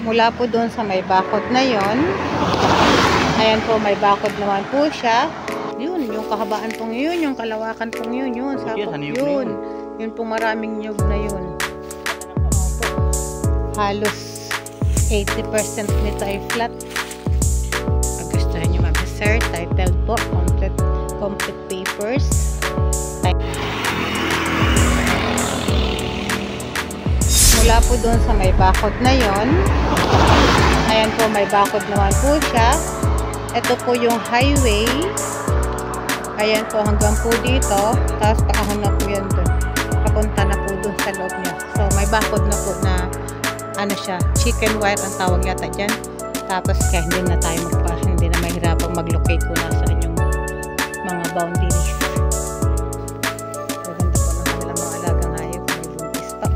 Mula po doon sa may bakod na yon. Ayan po, may bakod naman po siya. Yun, yung kahabaan pong yun, yung kalawakan pong yun, yun, sakop yun. Yun pong maraming nyug na yun. Halos 80% nito ay flat. Pag gusto nyo mag-sir, titled po, complete papers. Mula po doon sa may bakod na yon. Ayan po, may bakod naman po siya. Ito po yung highway. Ayan po, hanggang po dito. Tapos paahon na po yan doon. Papunta na po doon sa loob niya. So, may bakod na po na ano siya, chicken wire ang tawag yata dyan. Tapos kaya hindi na tayo hindi na mahirapang mag-locate kung nasaan yung mga boundaries. Maganda po ng kanilang mga alagang hayop. May buntis pa.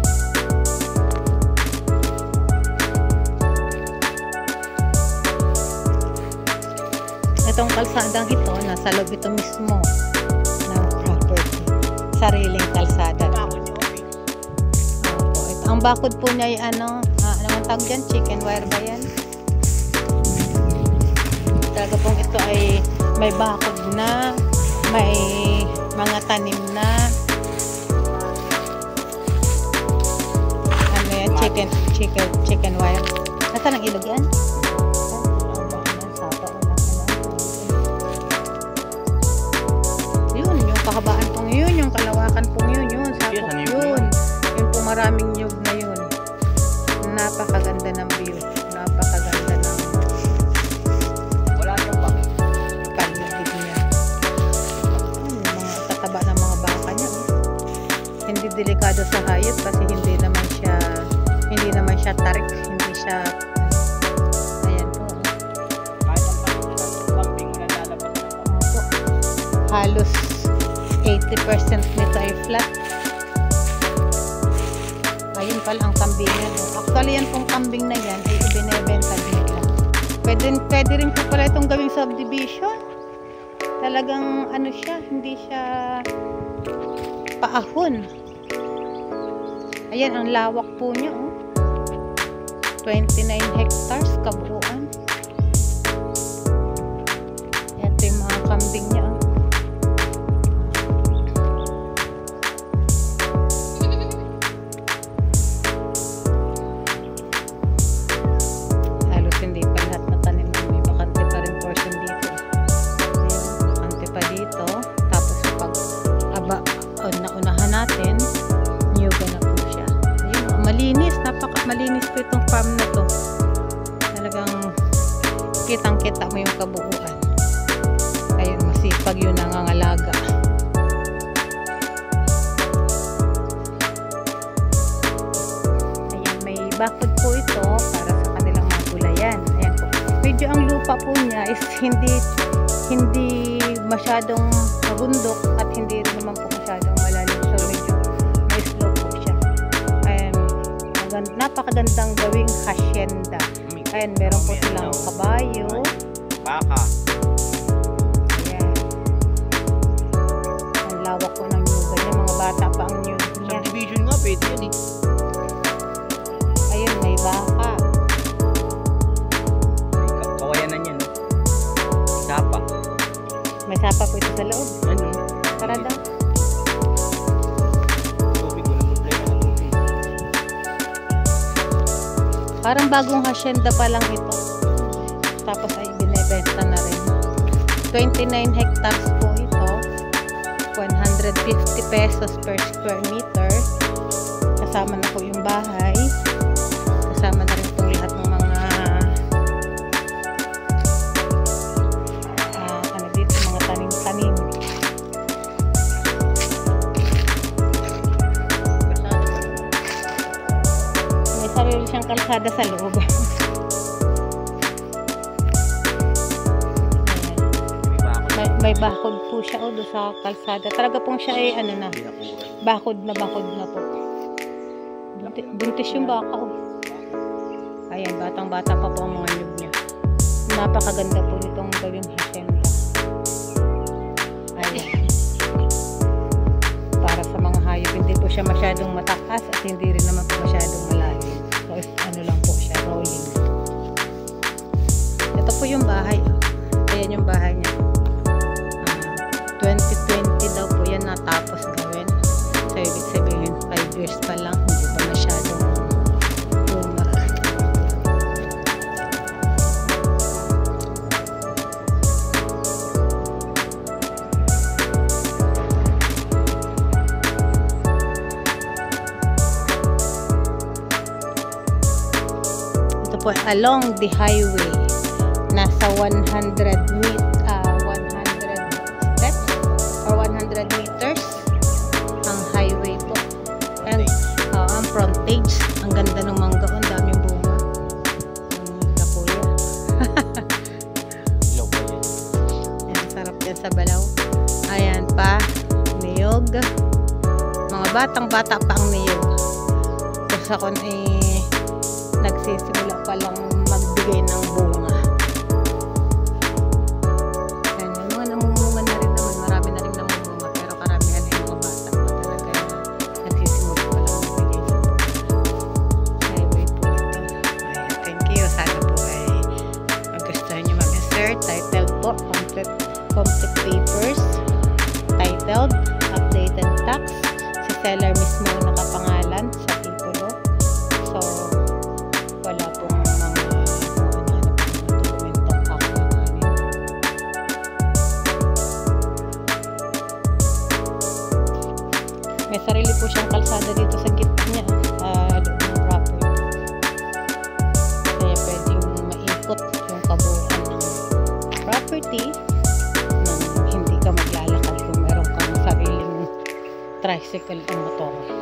Itong kalsadang ito, nasa loob ito mismo na property. Sariling kalsada. Ang bakod po niya ay ano tawag dyan? Chicken wire ba yan? Talaga pong ito ay may bakod na, may mga tanim na. Ano yan? Chicken wire. Nasaan ang ilog yan? Yun, yung kahabaan pong yun, yung kalawakan pong yun, sakop yun. Yun pong maraming nyug na yun. Napakaganda ng view. Napakaganda ng paligid niya. Mga tataba ng mga baka niya. Hindi delikado sa hayop kasi hindi naman siya tarik. Hindi siya ayan po. Halos 80% nito ay flat. Ayun pala ang kambing niya. Actually, yan pong kambing na yan ay ibinebenta nila. Pwede rin po pala itong gawing subdivision. Talagang ano siya, hindi siya paahon. Ayan, ang lawak po niya. 29 hectares kabuuan. Ito yung mga kambing niya. Malinis po itong farm na to. Talagang kitang-kita mo yung kabuuan. Ayun, masipag yung nangangalaga. Ayan, may bakod po ito para sa kanilang mga gulayan. Ayan po. Medyo ang lupa po niya is hindi masyadong mabundok at hindi rin naman po masyadong malalim. So medyo may slope po siya. Napakagandang gawing hacienda. Ayan, meron po silang kabayo, baka. Ayan. Ang lawak po ng nyuga niya. Mga bata pa ang nyuga niya. Subdivision nga, pwede yan eh. Ayun, may baka. May kawayanan yan. Sapa. May sapa po ito sa loob. Ano? Tara daw. Parang bagong hacienda pa lang ito. Tapos ay binebenta na rin. 29 hectares po ito. 150 pesos per square meter. Kasama na po yung bahay. Kasama na rin po lahat ng mga ano dito, mga tanim-tanim. Sarili siyang kalsada sa loob. May bakod po siya doon sa kalsada. Talaga pong siya ay ano na, bakod na po. Buntis yung baka. Ayan, batang-bata pa po ang mga nyug niya. Napakaganda po nitong gawing hacienda. Ayan. Para sa mga hayop, hindi po siya masyadong matakas at hindi rin naman po masyadong malalim. So, ano lang po siya, rolling. yung bahay niya. 2020 daw po yan natapos gawin. So, ibig sabihin, 5 years pa lang. Hindi pa masyadong bunga. Ito po, along the highway. Nasa 100 steps or 100 meters ang highway po. And ang frontage, ang ganda ng mangga, ang daming bunga. Kapuya. Ilaw pa yan. Ayan, sarap yan sa balaw. Ayan pa, niyog. Mga batang-bata pa ang niyog. Tapos ako nagsisimula pa lang magbigay ng bunga. Titled po, complete papers, titled, updated tax, si seller mismo ang nakapangalan sa titulo. So, wala pong mga dokumentong kakulanganin. May sarili po siyang kalsada dito sa gitna niya, sa loob ng property. Kaya pwedeng maikot yung kabuuan ng property nang hindi ka maglalakad kung meron kang sariling tricycle o motor.